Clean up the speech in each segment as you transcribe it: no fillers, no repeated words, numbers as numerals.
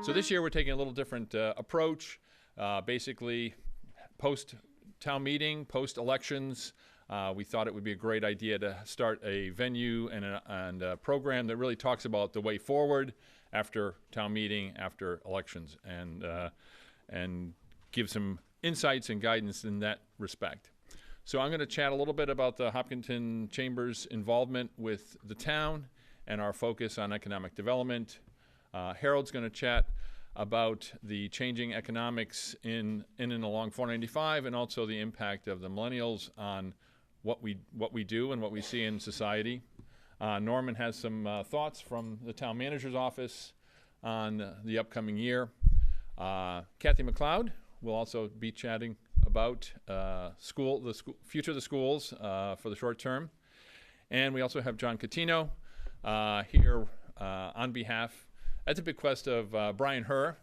So this year we're taking a little different approach. Basically, post-town meeting, post-elections, we thought it would be a great idea to start a venue and a program that really talks about the way forward after town meeting, after elections, and give some insights and guidance in that respect. So I'm going to chat a little bit about the Hopkinton Chamber's involvement with the town and our focus on economic development. Harold's going to chat about the changing economics in and along 495 and also the impact of the millennials on what we do and what we see in society. Norman has some thoughts from the town manager's office on the upcoming year. Cathy MacCleod will also be chatting about the future of the schools for the short term. And we also have John Coutinho here on behalf, at the bequest of Brian Herr,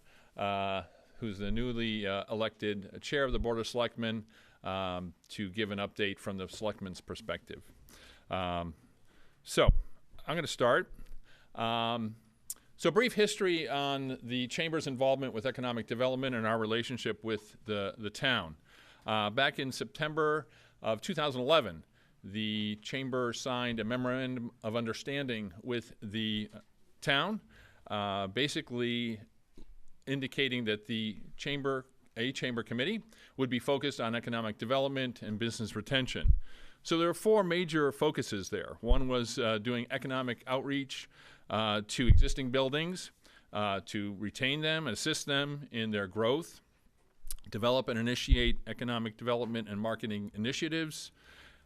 who's the newly elected chair of the Board of Selectmen, to give an update from the Selectmen's perspective. So I'm going to start. So brief history on the Chamber's involvement with economic development and our relationship with the town. Back in September of 2011, the Chamber signed a memorandum of understanding with the town, basically indicating that a chamber committee would be focused on economic development and business retention. So there are four major focuses there. One was doing economic outreach to existing buildings, to retain them, assist them in their growth, develop and initiate economic development and marketing initiatives,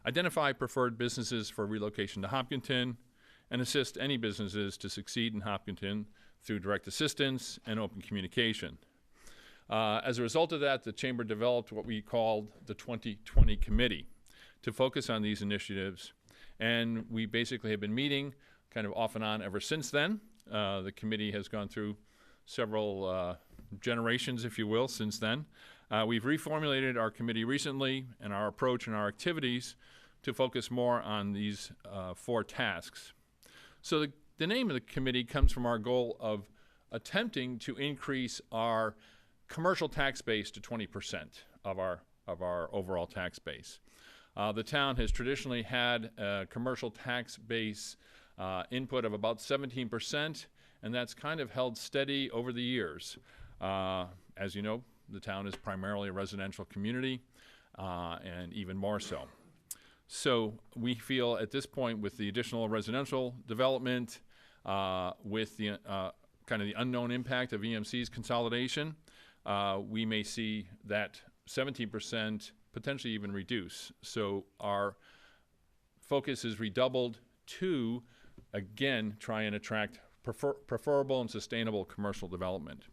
identify preferred businesses for relocation to Hopkinton, and assist any businesses to succeed in Hopkinton through direct assistance and open communication. As a result of that, the Chamber developed what we called the 2020 Committee to focus on these initiatives, and we basically have been meeting kind of off and on ever since then. The committee has gone through several generations, if you will, since then. We've reformulated our committee recently and our approach and our activities to focus more on these four tasks. So the name of the committee comes from our goal of attempting to increase our commercial tax base to 20% of our overall tax base. The town has traditionally had a commercial tax base input of about 17%, and that's kind of held steady over the years. As you know, the town is primarily a residential community, and even more so. So we feel at this point, with the additional residential development, with the kind of the unknown impact of EMC's consolidation, we may see that 17% potentially even reduce. So our focus is redoubled to, again, try and attract preferable and sustainable commercial development.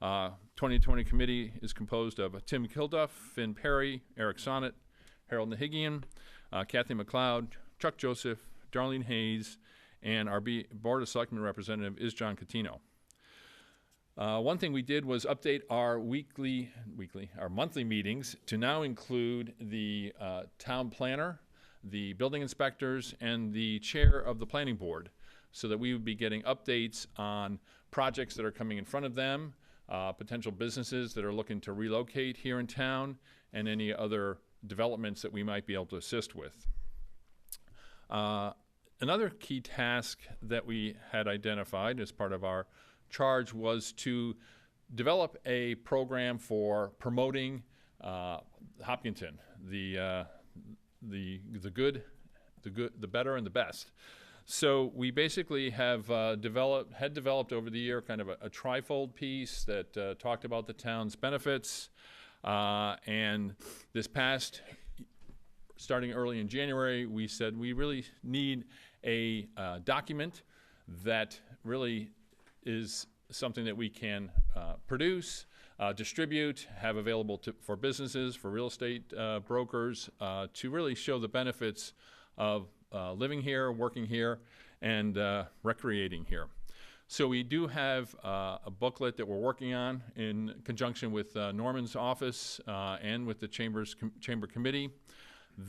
2020 Committee is composed of Tim Kilduff, Finn Perry, Eric Sonnet, Harold Nahigian, Cathy MacCleod, Chuck Joseph, Darlene Hayes, and our Board of Selectmen representative is John Coutinho. One thing we did was update our monthly meetings to now include the town planner, the building inspectors, and the chair of the planning board, so that we would be getting updates on projects that are coming in front of them, potential businesses that are looking to relocate here in town, and any other developments that we might be able to assist with. Another key task that we had identified as part of our charge was to develop a program for promoting Hopkinton, the good, the better, and the best. So we basically have developed over the year kind of a trifold piece that talked about the town's benefits, and this past, starting early in January, we said we really need a document that really is something that we can produce, distribute, have available for businesses, for real estate brokers, to really show the benefits of living here, working here, and recreating here. So we do have a booklet that we're working on in conjunction with Norman's office and with the Chamber Committee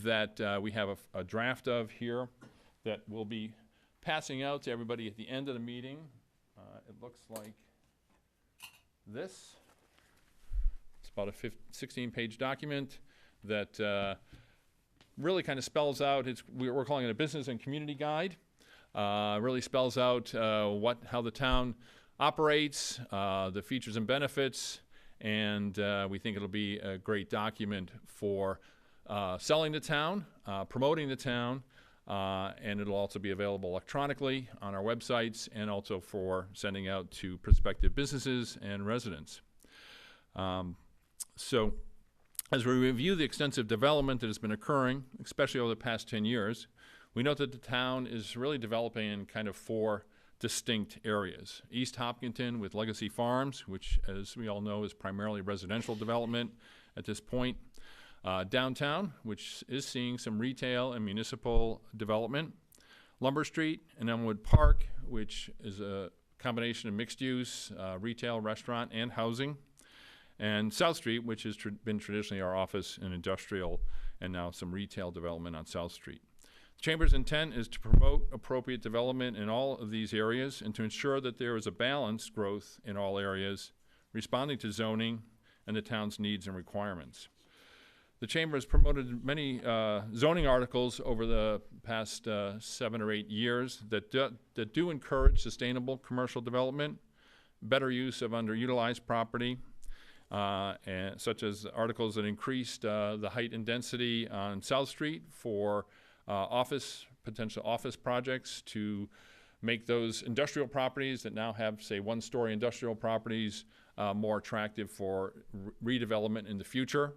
that we have a draft of here that we'll be passing out to everybody at the end of the meeting. It looks like this. It's about a 16-page document that really kind of spells out, we're calling it a business and community guide. Really spells out how the town operates, the features and benefits, and we think it'll be a great document for selling the town, promoting the town, and it'll also be available electronically on our websites and also for sending out to prospective businesses and residents. So as we review the extensive development that has been occurring, especially over the past 10 years, we note that the town is really developing in kind of 4 distinct areas. East Hopkinton with Legacy Farms, which, as we all know, is primarily residential development at this point. Downtown, which is seeing some retail and municipal development. Lumber Street and Elmwood Park, which is a combination of mixed use, retail, restaurant, and housing. And South Street, which has been traditionally our office and industrial, and now some retail development on South Street. The Chamber's intent is to promote appropriate development in all of these areas and to ensure that there is a balanced growth in all areas, responding to zoning and the town's needs and requirements. The Chamber has promoted many zoning articles over the past 7 or 8 years that do encourage sustainable commercial development, better use of underutilized property, and such as articles that increased the height and density on South Street for potential office projects to make those industrial properties that now have, say, 1-story industrial properties more attractive for redevelopment in the future.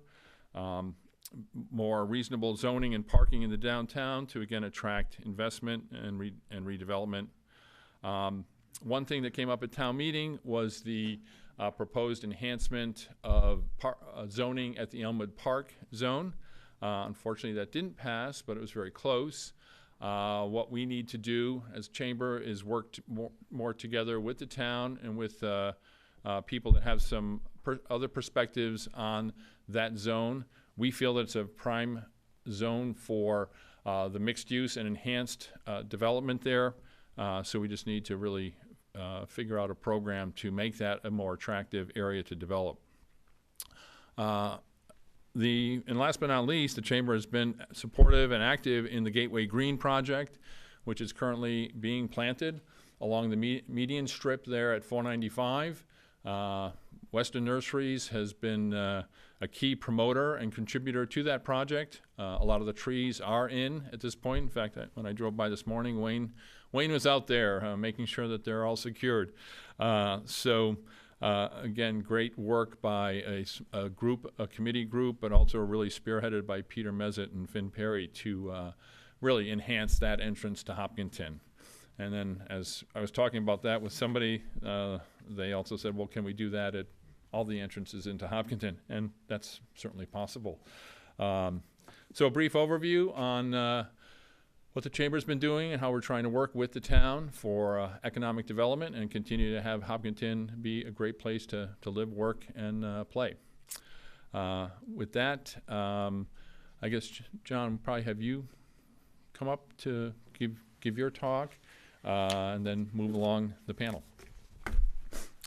More reasonable zoning and parking in the downtown to, again, attract investment and redevelopment. One thing that came up at town meeting was the proposed enhancement of zoning at the Elmwood Park zone. Unfortunately, that didn't pass, but it was very close. What we need to do as Chamber is work more together with the town and with people that have some other perspectives on that zone. We feel that it's a prime zone for the mixed use and enhanced development there. So we just need to really figure out a program to make that a more attractive area to develop. And last but not least, the Chamber has been supportive and active in the Gateway Green project, which is currently being planted along the median strip there at 495. Weston Nurseries has been a key promoter and contributor to that project. A lot of the trees are in at this point. In fact, when I drove by this morning, Wayne was out there making sure that they're all secured. Again, great work by a committee group, but also really spearheaded by Peter Mezet and Finn Perry to really enhance that entrance to Hopkinton. And then as I was talking about that with somebody, they also said, well, can we do that at all the entrances into Hopkinton? And that's certainly possible. So a brief overview on what the Chamber's been doing and how we're trying to work with the town for economic development and continue to have Hopkinton be a great place to live, work, and play. With that, I guess, John, we'll probably have you come up to give your talk and then move along the panel.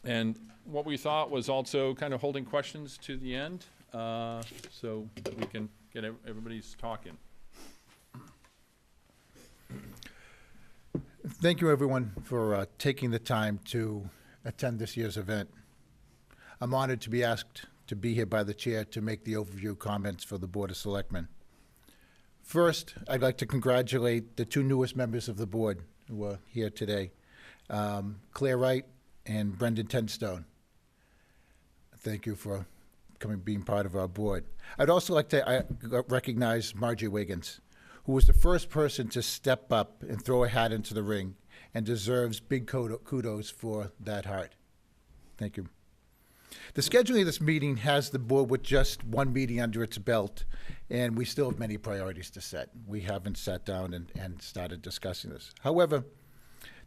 And what we thought was also kind of holding questions to the end so that we can get everybody's talking. Thank you, everyone, for taking the time to attend this year's event. I'm honored to be asked to be here by the chair to make the overview comments for the Board of Selectmen. First, I'd like to congratulate the 2 newest members of the board who are here today, Claire Wright and Brendan Tenstone. Thank you for being part of our board. I'd also like to recognize Margie Wiggins, who was the first person to step up and throw a hat into the ring and deserves big kudos for that heart. Thank you. The scheduling of this meeting has the board with just 1 meeting under its belt, and we still have many priorities to set. We haven't sat down and started discussing this. However,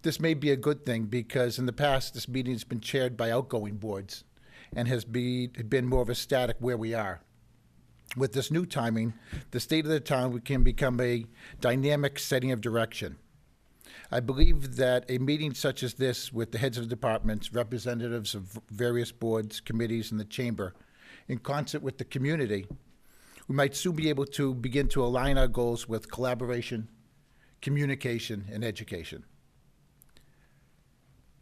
this may be a good thing because in the past, this meeting has been chaired by outgoing boards and has been more of a static where we are. With this new timing, the state of the town can become a dynamic setting of direction. I believe that a meeting such as this with the heads of departments, representatives of various boards, committees, and the chamber, in concert with the community, we might soon be able to begin to align our goals with collaboration, communication, and education.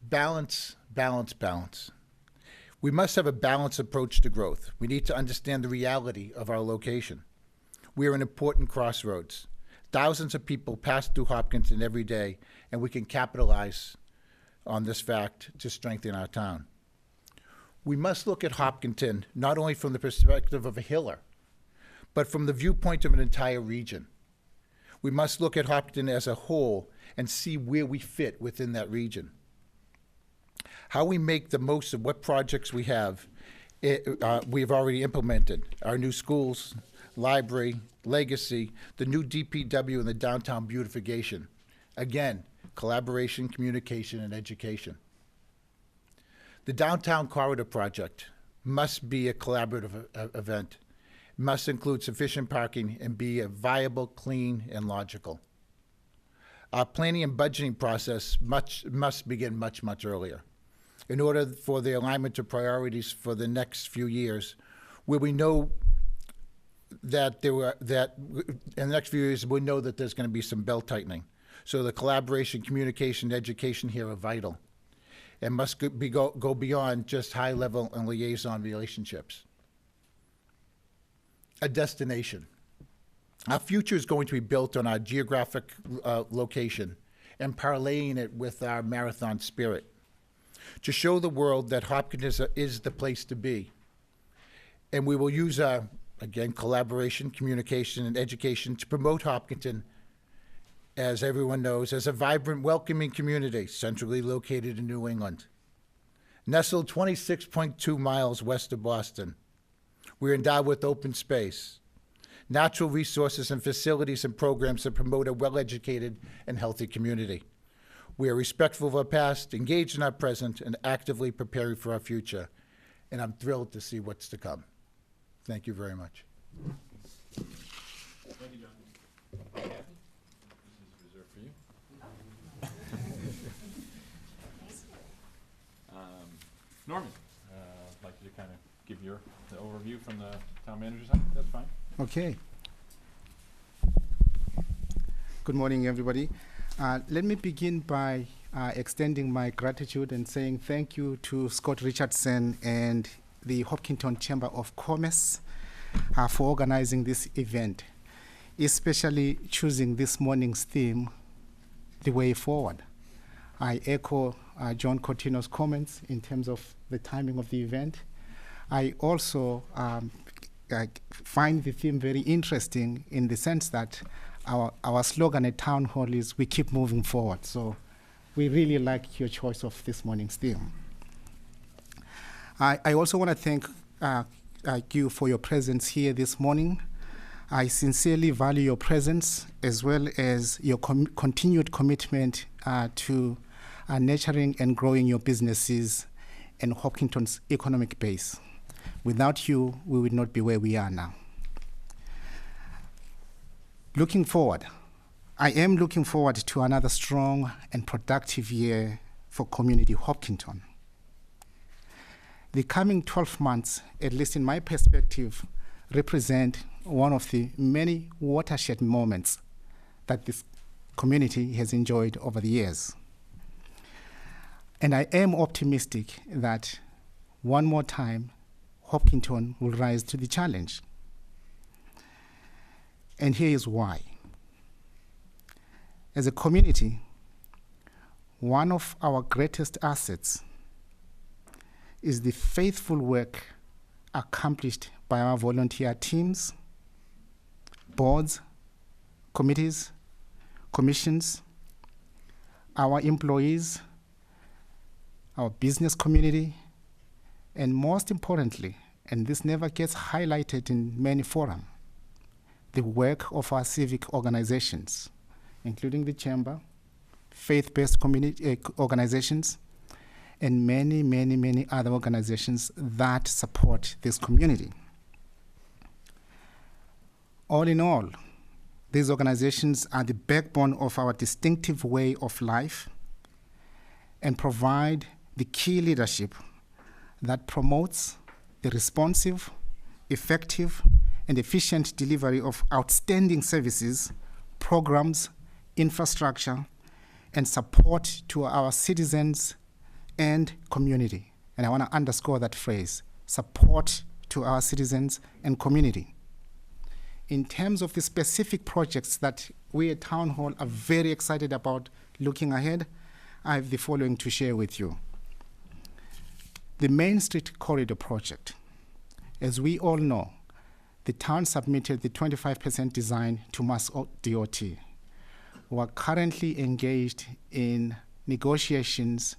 Balance, balance, balance. We must have a balanced approach to growth. We need to understand the reality of our location. We are an important crossroads. Thousands of people pass through Hopkinton every day, and we can capitalize on this fact to strengthen our town. We must look at Hopkinton not only from the perspective of a hiller, but from the viewpoint of an entire region. We must look at Hopkinton as a whole and see where we fit within that region. How we make the most of what projects we have, we've already implemented. Our new schools, library, legacy, the new DPW, and the downtown beautification. Again, collaboration, communication, and education. The Downtown Corridor Project must be a collaborative event, must include sufficient parking, and be a viable, clean, and logical. Our planning and budgeting process must begin much, much earlier in order for the alignment of priorities for the next few years, where we know that in the next few years, we know that there's going to be some belt tightening. So the collaboration, communication, education here are vital and must go beyond just high-level and liaison relationships. A destination. Our future is going to be built on our geographic location and parlaying it with our marathon spirit to show the world that Hopkinton is the place to be. And we will use our, again, collaboration, communication, and education to promote Hopkinton, as everyone knows, as a vibrant, welcoming community centrally located in New England. Nestled 26.2 miles west of Boston, we're endowed with open space, natural resources, and facilities and programs that promote a well-educated and healthy community. We are respectful of our past, engaged in our present, and actively preparing for our future. And I'm thrilled to see what's to come. Thank you very much. Thank you, John. Kathy, this is reserved for you. Norman, I'd like you to kind of give the overview from the town manager's side. That's fine. Okay. Good morning, everybody. Let me begin by extending my gratitude and saying thank you to Scott Richardson and the Hopkinton Chamber of Commerce for organizing this event, especially choosing this morning's theme, the way forward. I echo John Coutinho's comments in terms of the timing of the event. I also find the theme very interesting in the sense that our slogan at Town Hall is "We keep moving forward." So we really like your choice of this morning's theme. I also want to thank you for your presence here this morning. I sincerely value your presence as well as your continued commitment to nurturing and growing your businesses and Hopkinton's economic base. Without you, we would not be where we are now. Looking forward, I am looking forward to another strong and productive year for Community Hopkinton. The coming 12 months, at least in my perspective, represent one of the many watershed moments that this community has enjoyed over the years. And I am optimistic that one more time, Hopkinton will rise to the challenge. And here is why. As a community, one of our greatest assets is the faithful work accomplished by our volunteer teams, boards, committees, commissions, our employees, our business community, and most importantly, and this never gets highlighted in many forums, the work of our civic organizations, including the Chamber, faith-based community organizations, and many, many, many other organizations that support this community. All in all, These organizations are the backbone of our distinctive way of life and provide the key leadership that promotes the responsive, effective, and efficient delivery of outstanding services, programs, infrastructure, and support to our citizens and community. And I want to underscore that phrase, support to our citizens and community. In terms of the specific projects that we at Town Hall are very excited about looking ahead, I have the following to share with you. The Main Street Corridor project. As we all know, the town submitted the 25% design to Mass DOT. We are currently engaged in negotiations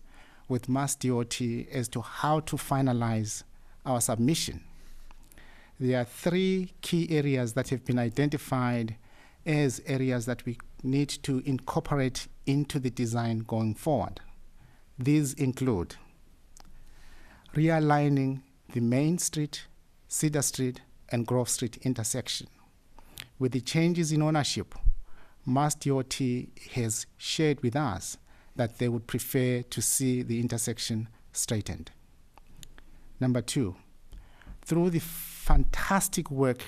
with Mass DOT as to how to finalize our submission. There are 3 key areas that have been identified as areas that we need to incorporate into the design going forward. These include realigning the Main Street, Cedar Street, and Grove Street intersection. With the changes in ownership, Mass DOT has shared with us that they would prefer to see the intersection straightened. Number 2, through the fantastic work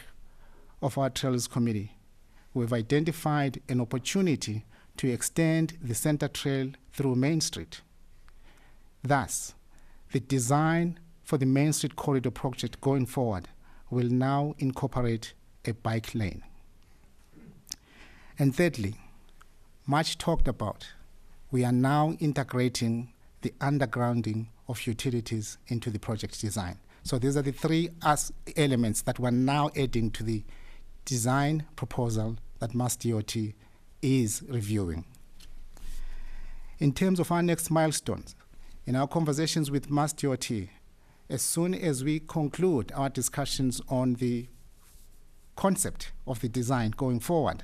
of our Trails Committee, we've identified an opportunity to extend the center trail through Main Street. Thus, the design for the Main Street Corridor project going forward will now incorporate a bike lane. And thirdly, much talked about, we are now integrating the undergrounding of utilities into the project design. So these are the 3 elements that we're now adding to the design proposal that Mass DOT is reviewing. In terms of our next milestones, in our conversations with Mass DOT, as soon as we conclude our discussions on the concept of the design going forward,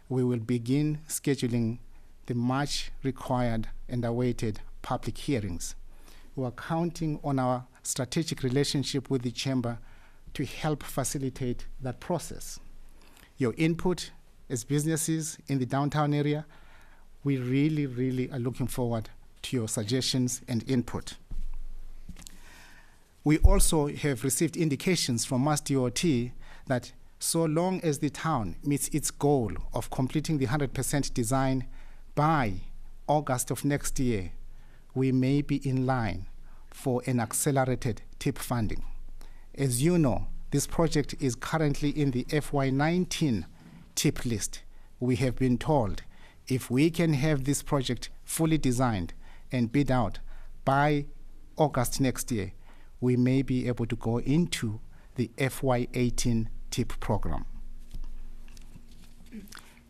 we will begin scheduling the much required and awaited public hearings. We are counting on our strategic relationship with the Chamber to help facilitate that process. Your input as businesses in the downtown area, we really are looking forward to your suggestions and input. We also have received indications from Mass DOT that so long as the town meets its goal of completing the 100% design by August of next year, we may be in line for an accelerated TIP funding. As you know, this project is currently in the FY19 TIP list. We have been told if we can have this project fully designed and bid out by August next year, we may be able to go into the FY18 TIP program.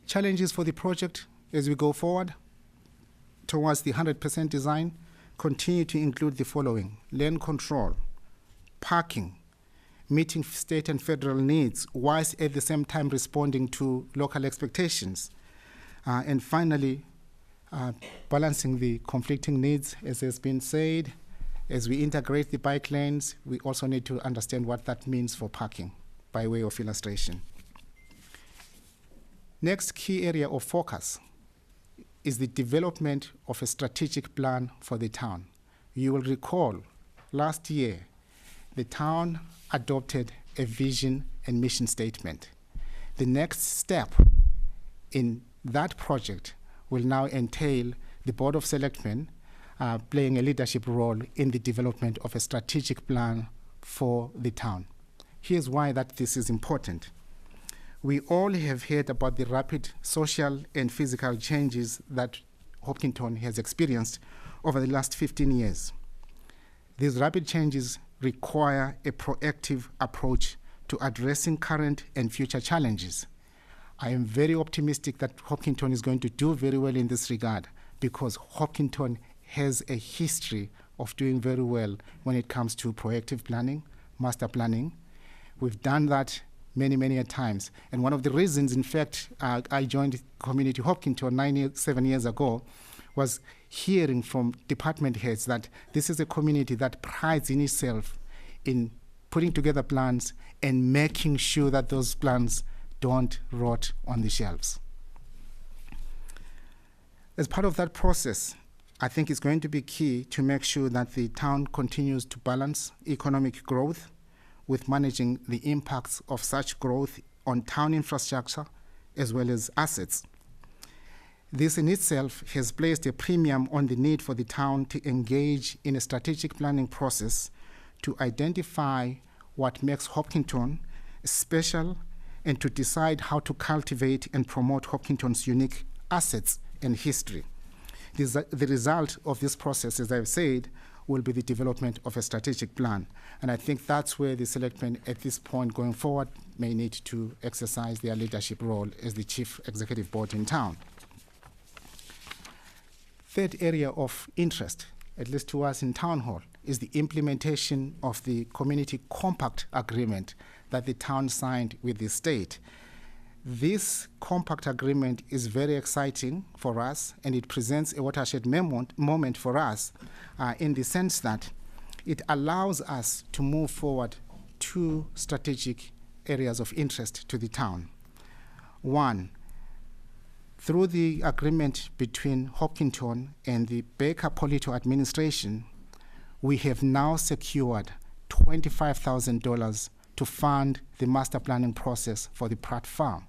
Challenges for the project as we go forward towards the 100% design continue to include the following: land control, parking, meeting state and federal needs, whilst at the same time responding to local expectations, and finally, balancing the conflicting needs, as has been said. As we integrate the bike lanes, we also need to understand what that means for parking, by way of illustration. Next key area of focus is the development of a strategic plan for the town. You will recall last year, the town adopted a vision and mission statement. The next step in that project will now entail the Board of Selectmen playing a leadership role in the development of a strategic plan for the town. Here's why this is important. We all have heard about the rapid social and physical changes that Hopkinton has experienced over the last 15 years. These rapid changes require a proactive approach to addressing current and future challenges. I am very optimistic that Hopkinton is going to do very well in this regard, because Hopkinton has a history of doing very well when it comes to proactive planning, master planning. We've done that many a times. And one of the reasons, in fact, I joined Community Hopkinton 7 years ago was hearing from department heads that this is a community that prides in itself in putting together plans and making sure that those plans don't rot on the shelves. As part of that process, I think it's going to be key to make sure that the town continues to balance economic growth with managing the impacts of such growth on town infrastructure as well as assets. This in itself has placed a premium on the need for the town to engage in a strategic planning process to identify what makes Hopkinton special and to decide how to cultivate and promote Hopkinton's unique assets and history. The result of this process, as I've said, will be the development of a strategic plan. And I think that's where the selectmen at this point going forward may need to exercise their leadership role as the chief executive board in town. Third area of interest, at least to us in Town Hall, is the implementation of the Community Compact Agreement that the town signed with the state. This compact agreement is very exciting for us, and it presents a watershed moment for us in the sense that it allows us to move forward two strategic areas of interest to the town. One, through the agreement between Hopkinton and the Baker-Polito administration, we have now secured $25,000 to fund the master planning process for the Pratt Farm.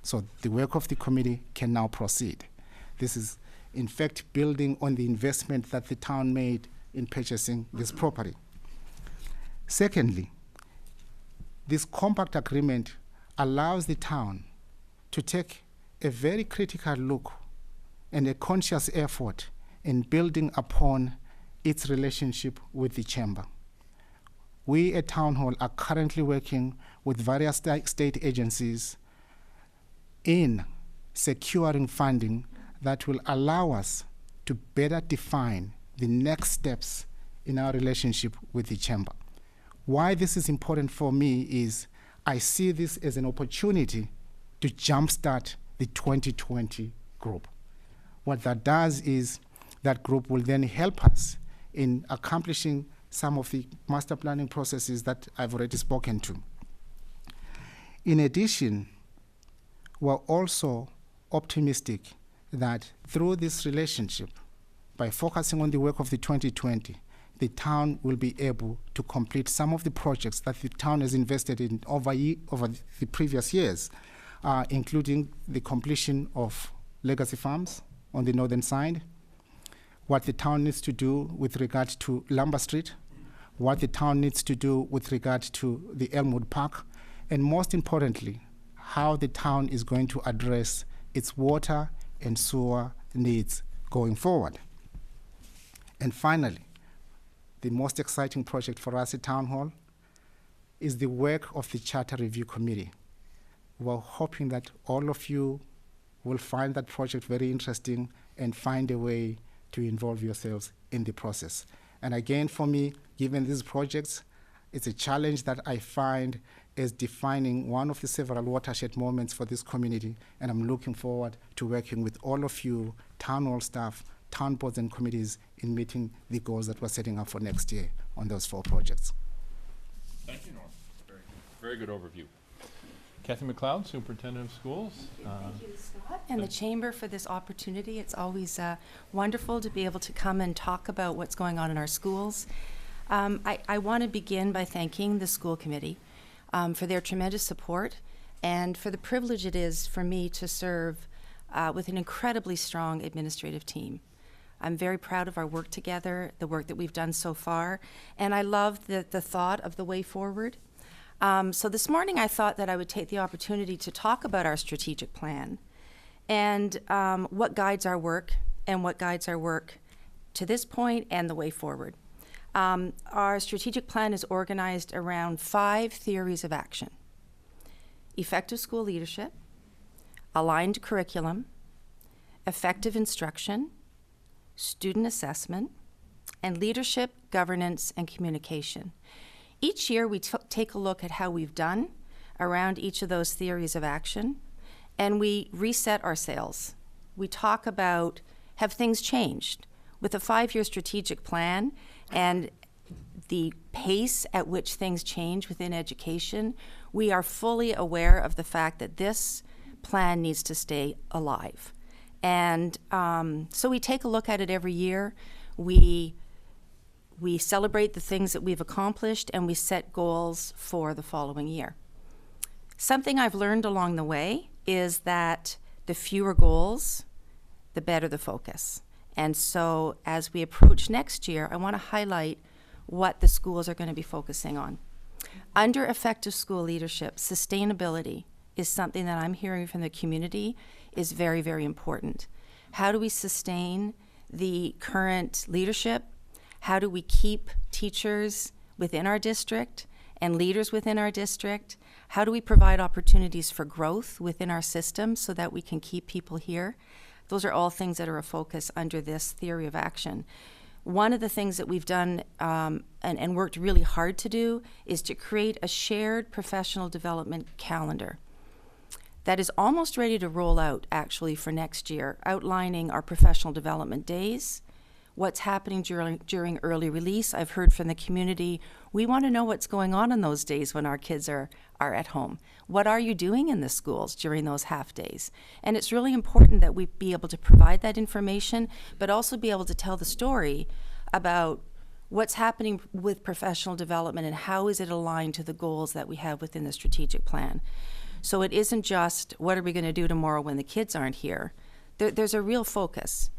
So the work of the committee can now proceed. This is, in fact, building on the investment that the town made in purchasing this property. Secondly, this compact agreement allows the town to take a very critical look and a conscious effort in building upon its relationship with the chamber. We at Town Hall are currently working with various state agencies in securing funding that will allow us to better define the next steps in our relationship with the chamber. Why this is important for me is I see this as an opportunity to jumpstart the 2020 group. What that does is that group will then help us in accomplishing some of the master planning processes that I've already spoken to. In addition, we're also optimistic that through this relationship, by focusing on the work of the 2020, the town will be able to complete some of the projects that the town has invested in over the previous years, including the completion of legacy farms on the northern side, what the town needs to do with regard to Lumber Street, what the town needs to do with regard to the Elmwood Park, and most importantly, how the town is going to address its water and sewer needs going forward. And finally, the most exciting project for us at Town Hall is the work of the Charter Review Committee. We're hoping that all of you will find that project very interesting and find a way to involve yourselves in the process. And again, for me, given these projects, it's a challenge that I find as defining one of the several watershed moments for this community, and I'm looking forward to working with all of you, town hall staff, town boards and committees in meeting the goals that we're setting up for next year on those 4 projects. Thank you, Norm. Very good overview. Cathy MacCleod, Superintendent of Schools. Thank you, Scott, and the Chamber for this opportunity. It's always wonderful to be able to come and talk about what's going on in our schools. I want to begin by thanking the school committee for their tremendous support and for the privilege it is for me to serve with an incredibly strong administrative team. I'm very proud of our work together, the work that we've done so far, and I love the thought of the way forward. So this morning I thought that I would take the opportunity to talk about our strategic plan and what guides our work and what guides our work to this point and the way forward. Our strategic plan is organized around 5 theories of action: effective school leadership, aligned curriculum, effective instruction, student assessment, and leadership, governance, and communication. Each year we take a look at how we've done around each of those theories of action, and we reset our sails. We talk about, have things changed? With a 5-year strategic plan and the pace at which things change within education, We are fully aware of the fact that this plan needs to stay alive. And so we take a look at it every year. We celebrate the things that we've accomplished, and we set goals for the following year. Something I've learned along the way is that the fewer goals, the better the focus. And so as we approach next year, I want to highlight what the schools are going to be focusing on. Under effective school leadership, sustainability is something that I'm hearing from the community is very, very important. How do we sustain the current leadership? How do we keep teachers within our district and leaders within our district? How do we provide opportunities for growth within our system so that we can keep people here? Those are all things that are a focus under this theory of action. One of the things that we've done and worked really hard to do is to create a shared professional development calendar that is almost ready to roll out actually for next year, outlining our professional development days, what's happening during early release. I've heard from the community, we want to know what's going on in those days when our kids are at home. What are you doing in the schools during those half days? And it's really important that we be able to provide that information, but also be able to tell the story about what's happening with professional development and how is it aligned to the goals that we have within the strategic plan. So it isn't just, what are we going to do tomorrow when the kids aren't here? There's a real focus.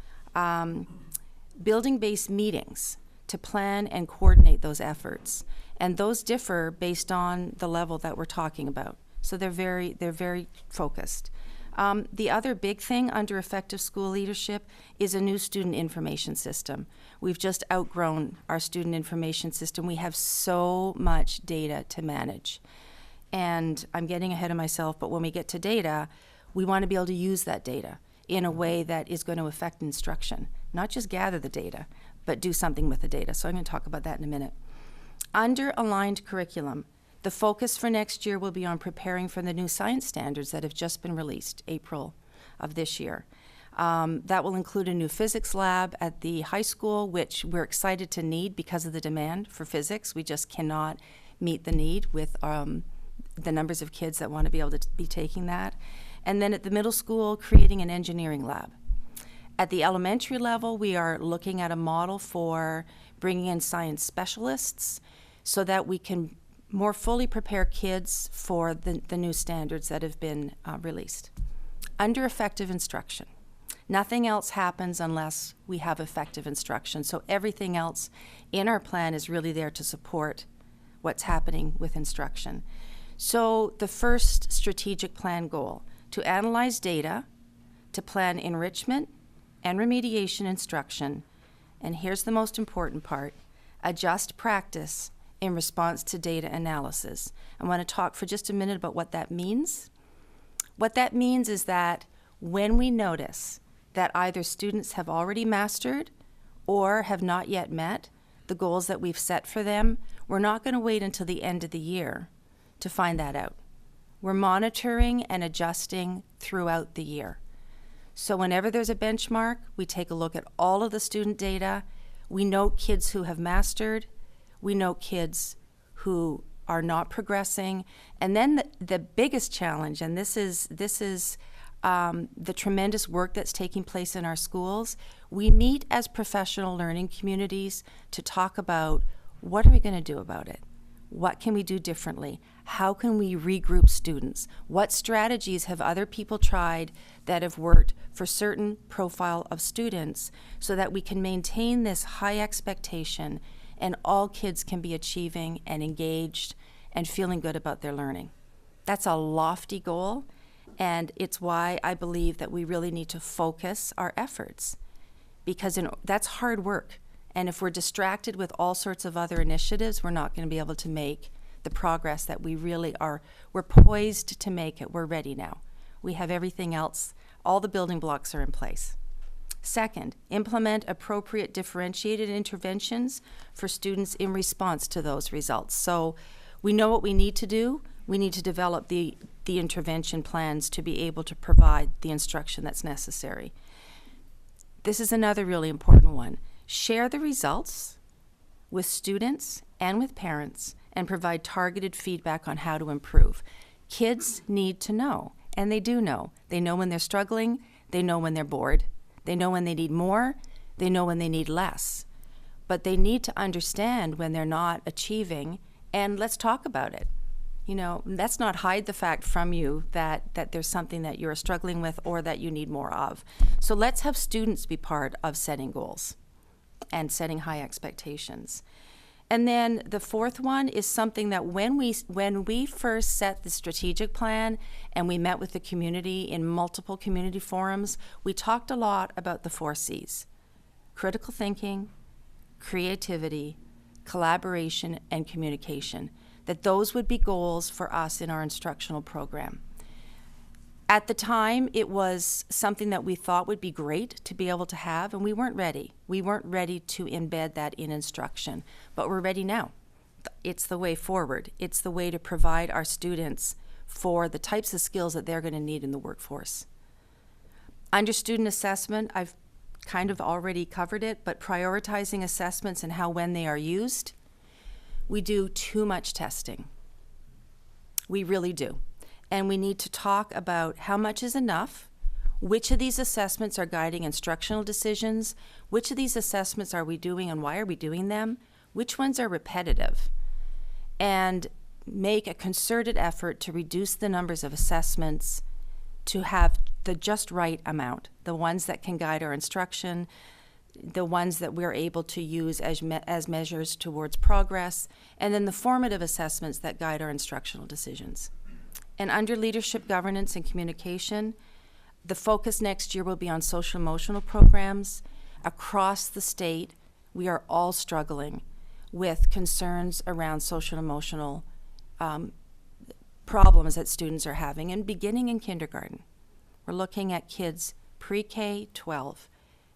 Building-based meetings to plan and coordinate those efforts. And those differ based on the level that we're talking about. So they're very focused. The other big thing under effective school leadership is a new student information system. We've just outgrown our student information system. We have so much data to manage. And I'm getting ahead of myself, but when we get to data, we want to be able to use that data in a way that is going to affect instruction. Not just gather the data, but do something with the data. So I'm going to talk about that in a minute. Under aligned curriculum, the focus for next year will be on preparing for the new science standards that have just been released, April of this year. That will include a new physics lab at the high school, which we're excited to need because of the demand for physics. We just cannot meet the need with the numbers of kids that want to be able to be taking that. And then at the middle school, creating an engineering lab. At the elementary level, we are looking at a model for bringing in science specialists so that we can more fully prepare kids for the new standards that have been released. Under effective instruction, nothing else happens unless we have effective instruction. So everything else in our plan is really there to support what's happening with instruction. So the first strategic plan goal, to analyze data, to plan enrichment and remediation instruction, and here's the most important part, adjust practice in response to data analysis. I want to talk for just a minute about what that means. What that means is that when we notice that either students have already mastered or have not yet met the goals that we've set for them, we're not going to wait until the end of the year to find that out. We're monitoring and adjusting throughout the year. So whenever there's a benchmark, we take a look at all of the student data. We note kids who have mastered. We note kids who are not progressing. And then the biggest challenge, and this is the tremendous work that's taking place in our schools, we meet as professional learning communities to talk about what are we going to do about it? What can we do differently? How can we regroup students? What strategies have other people tried that have worked for certain profile of students so that we can maintain this high expectation and all kids can be achieving and engaged and feeling good about their learning? That's a lofty goal, and it's why I believe that we really need to focus our efforts, because that's hard work. And if we're distracted with all sorts of other initiatives, we're not going to be able to make the progress that we really are. We're poised to make it. We're ready now. We have everything else. All the building blocks are in place. Second, implement appropriate differentiated interventions for students in response to those results. So we know what we need to do. We need to develop the intervention plans to be able to provide the instruction that's necessary. This is another really important one. Share the results with students and with parents and provide targeted feedback on how to improve. Kids need to know, and they do know. They know when they're struggling, they know when they're bored, they know when they need more, they know when they need less. But they need to understand when they're not achieving, and let's talk about it. You know, let's not hide the fact from you that there's something that you're struggling with or that you need more of. So let's have students be part of setting goals and setting high expectations. And then the fourth one is something that when we first set the strategic plan and we met with the community in multiple community forums, we talked a lot about the 4 C's: critical thinking, creativity, collaboration, and communication. That those would be goals for us in our instructional program. At the time, it was something that we thought would be great to be able to have, and we weren't ready. We weren't ready to embed that in instruction, but we're ready now. It's the way forward. It's the way to provide our students for the types of skills that they're going to need in the workforce. Under student assessment, I've kind of already covered it, but prioritizing assessments and how when they are used, we do too much testing. We really do. And we need to talk about how much is enough, which of these assessments are guiding instructional decisions, which of these assessments are we doing and why are we doing them, which ones are repetitive, and make a concerted effort to reduce the numbers of assessments to have the just right amount, the ones that can guide our instruction, the ones that we're able to use as measures towards progress, and then the formative assessments that guide our instructional decisions. And under leadership, governance, and communication, the focus next year will be on social emotional programs. Across the state, we are all struggling with concerns around social emotional problems that students are having, and beginning in kindergarten. We're looking at kids pre-K 12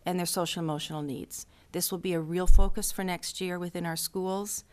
and their social emotional needs. This will be a real focus for next year within our schools.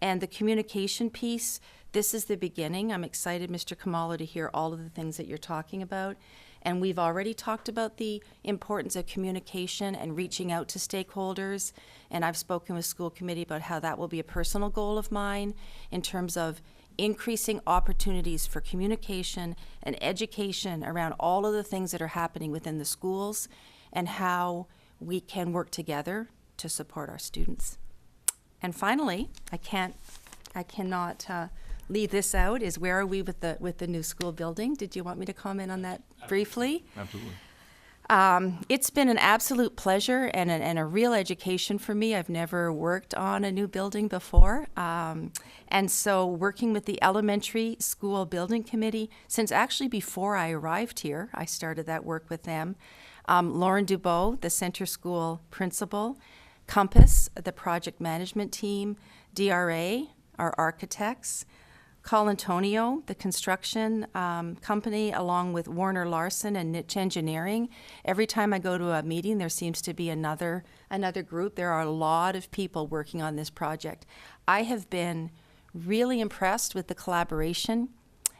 And the communication piece, this is the beginning. I'm excited, Mr. Khumalo, to hear all of the things that you're talking about. And we've already talked about the importance of communication and reaching out to stakeholders. And I've spoken with school committee about how that will be a personal goal of mine in terms of increasing opportunities for communication and education around all of the things that are happening within the schools and how we can work together to support our students. And finally, I cannot leave this out, is where are we with the new school building? Did you want me to comment on that briefly? Absolutely. It's been an absolute pleasure and a real education for me. I've never worked on a new building before. And so working with the elementary school building committee, since actually before I arrived here, I started that work with them. Lauren Dubois, the center school principal, Compass, the project management team, DRA, our architects, Coutinho, the construction company, along with Warner Larson and Niche Engineering. Every time I go to a meeting, there seems to be another group. There are a lot of people working on this project. I have been really impressed with the collaboration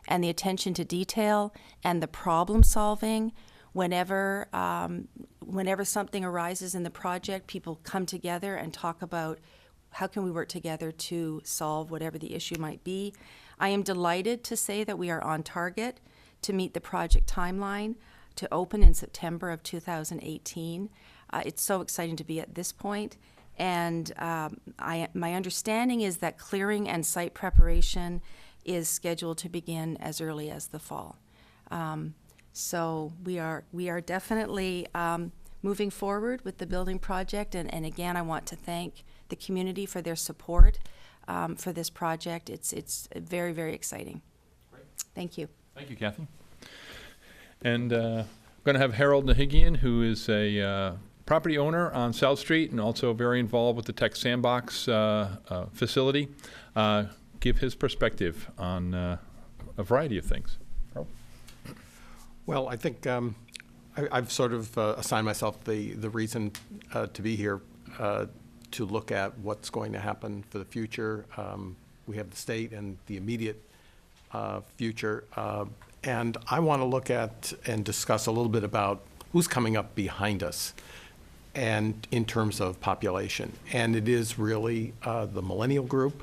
and the attention to detail and the problem solving. Whenever something arises in the project, people come together and talk about how can we work together to solve whatever the issue might be. I am delighted to say that we are on target to meet the project timeline to open in September of 2018. It's so exciting to be at this point. And my understanding is that clearing and site preparation is scheduled to begin as early as the fall. So we are definitely moving forward with the building project. And again, I want to thank the community for their support for this project. It's very, very exciting. Great. Thank you. Thank you, Cathy. And I'm going to have Harold Nahigian, who is a property owner on South Street and also very involved with the Tech Sandbox facility, give his perspective on a variety of things. Harold? Well, I think I've sort of assigned myself the reason to be here to look at what's going to happen for the future. We have the state and the immediate future. And I want to look at and discuss a little bit about who's coming up behind us and in terms of population. And it is really the millennial group.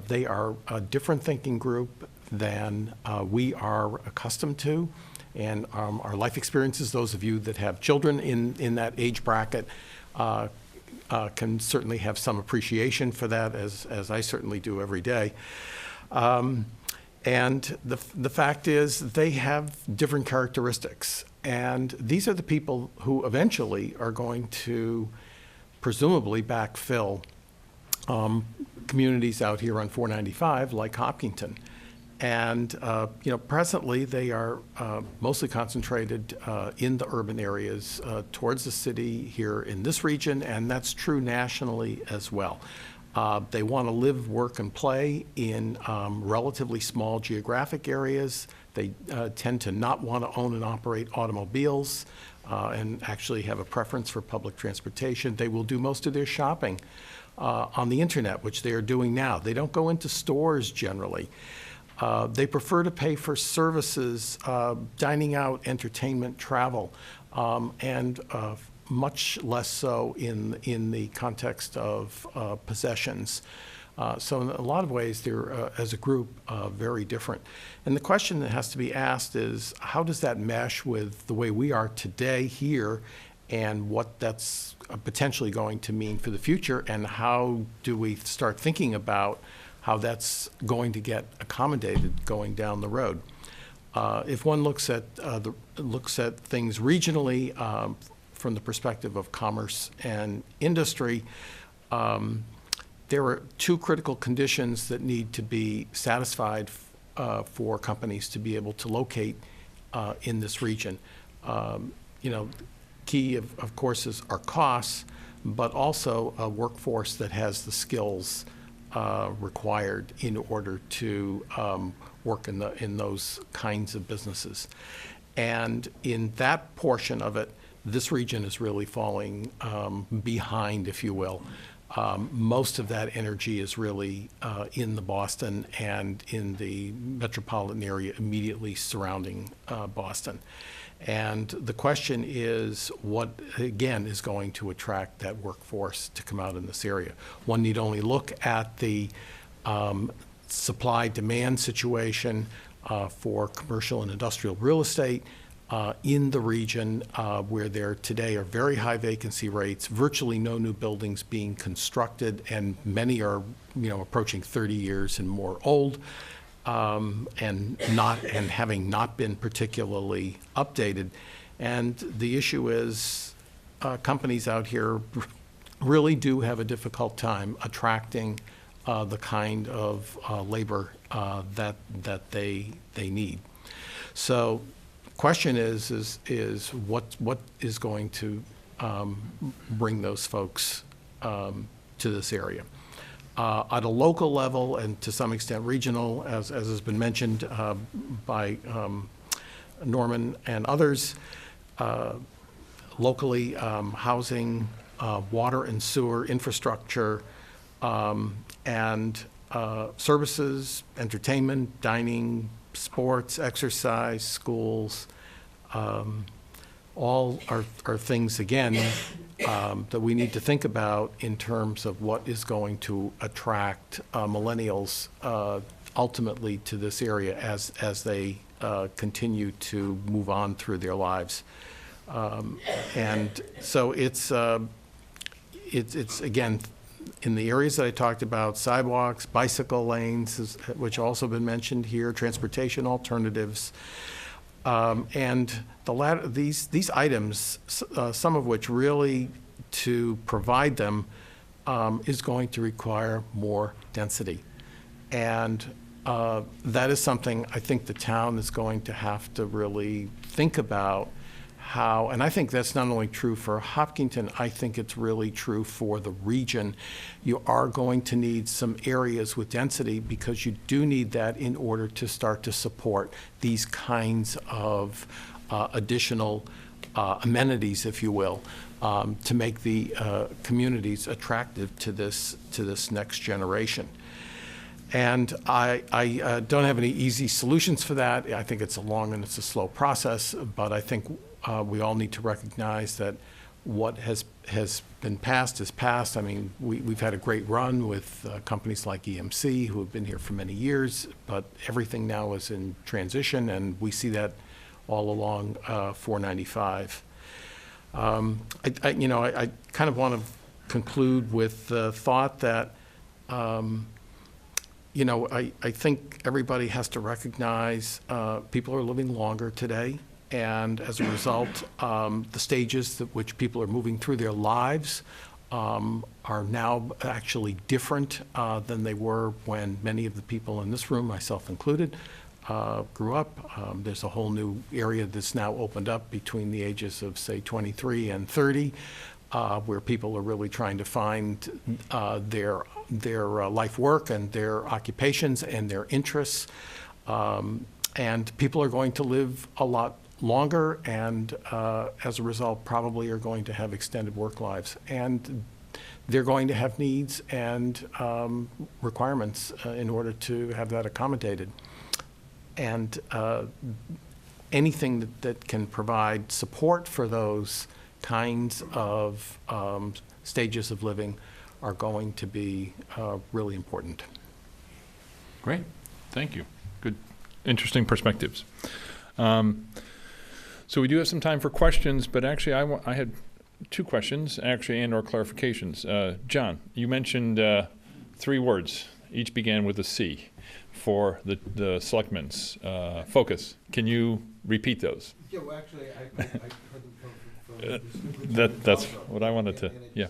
They are a different thinking group than we are accustomed to. And our life experiences, those of you that have children in that age bracket, can certainly have some appreciation for that, as I certainly do every day. And the fact is, they have different characteristics. And these are the people who eventually are going to presumably backfill communities out here on 495 like Hopkinton. And presently they are mostly concentrated in the urban areas towards the city here in this region, and that's true nationally as well. They want to live, work, and play in relatively small geographic areas. They tend to not want to own and operate automobiles and actually have a preference for public transportation. They will do most of their shopping on the internet, which they are doing now. They don't go into stores generally. They prefer to pay for services, dining out, entertainment, travel, and much less so in the context of possessions. So in a lot of ways, they're, as a group, very different. And the question that has to be asked is, how does that mesh with the way we are today here, and what that's potentially going to mean for the future, and how do we start thinking about how that's going to get accommodated going down the road? If one looks at things regionally from the perspective of commerce and industry, there are two critical conditions that need to be satisfied for companies to be able to locate in this region. Key, of course, is our costs, but also a workforce that has the skills required in order to work in those kinds of businesses. And in that portion of it, this region is really falling behind, if you will. Most of that energy is really in the Boston and in the metropolitan area immediately surrounding Boston. And the question is, what, again, is going to attract that workforce to come out in this area? One need only look at the supply-demand situation for commercial and industrial real estate in the region, where there today are very high vacancy rates, virtually no new buildings being constructed, and many are, approaching 30 years and more old. And having not been particularly updated. And the issue is companies out here really do have a difficult time attracting the kind of labor that they need. So question is what is going to bring those folks to this area? At a local level, and to some extent regional, as has been mentioned by Norman and others, locally, housing, water and sewer infrastructure, and services, entertainment, dining, sports, exercise, schools, all are things, again, that we need to think about in terms of what is going to attract millennials ultimately to this area as they continue to move on through their lives. And so it's again, in the areas that I talked about, sidewalks, bicycle lanes, which also been mentioned here, transportation alternatives, and these items, some of which really, to provide them, is going to require more density. And that is something I think the town is going to have to really think about how, and I think that's not only true for Hopkinton, I think it's really true for the region. You are going to need some areas with density, because you do need that in order to start to support these kinds of additional amenities, if you will, to make the communities attractive to this next generation. And I don't have any easy solutions for that. I think it's a long and it's a slow process, but I think we all need to recognize that what has been passed is passed. I mean, we've had a great run with companies like EMC who have been here for many years, but everything now is in transition, and we see that all along 495. I kind of want to conclude with the thought that, I think everybody has to recognize people are living longer today. And as a result, the stages at which people are moving through their lives are now actually different than they were when many of the people in this room, myself included, grew up. There's a whole new area that's now opened up between the ages of, say, 23 and 30, where people are really trying to find their life work and their occupations and their interests. And people are going to live a lot longer, and as a result, probably are going to have extended work lives. And they're going to have needs and requirements in order to have that accommodated. And anything that can provide support for those kinds of stages of living are going to be really important. Great, thank you. Good, interesting perspectives. So we do have some time for questions, but actually I had two questions, actually, and/or clarifications. John, you mentioned 3 words, each began with a C, for the selectmen's focus. Can you repeat those? Yeah, well, actually, I heard them from That's what I wanted to, yeah.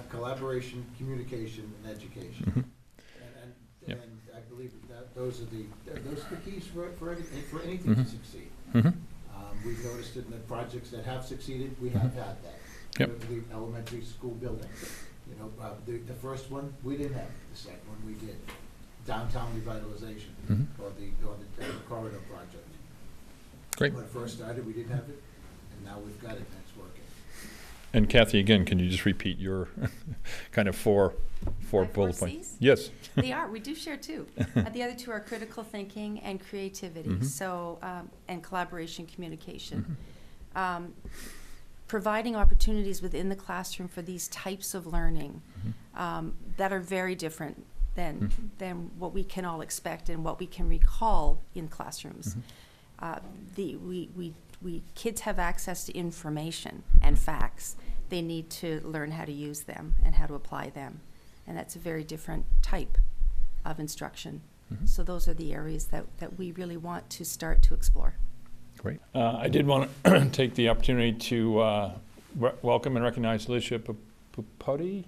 Collaboration, communication, and education. Mm-hmm. And I believe that those are the keys for anything to succeed. Mm-hmm. We've noticed in the projects that have succeeded, we have had that. Yep. The elementary school building. The first one, we didn't have. The second one, we did. Downtown revitalization, or the corridor project. Great. When it first started, we didn't have it, and now we've got it, and it's working. And Cathy, again, can you just repeat your kind of four My bullet 4 points? Cs? Yes. They are. We do share 2. The other 2 are critical thinking and creativity, so and collaboration, communication. Providing opportunities within the classroom for these types of learning that are very different than what we can all expect and what we can recall in classrooms. Kids have access to information and facts. They need to learn how to use them and how to apply them. And that's a very different type of instruction. So those are the areas that we really want to start to explore. Great. I did want to take the opportunity to welcome and recognize Alicia Pupudi,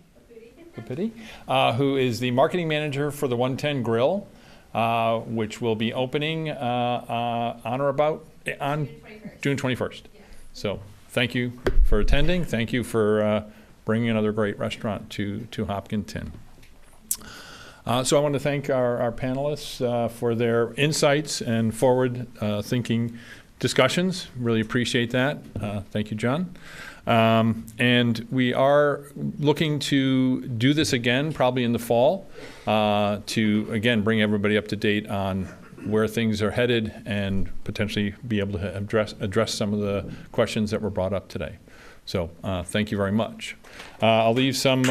who is the marketing manager for the 110 Grill, which will be opening on or about on June 21st. Yes. So thank you for attending. Thank you for bringing another great restaurant to Hopkinton. So I want to thank our panelists for their insights and forward-thinking discussions. Really appreciate that. Thank you, John. And we are looking to do this again, probably in the fall, to, again, bring everybody up to date on where things are headed and potentially be able to address some of the questions that were brought up today. So thank you very much. I'll leave some...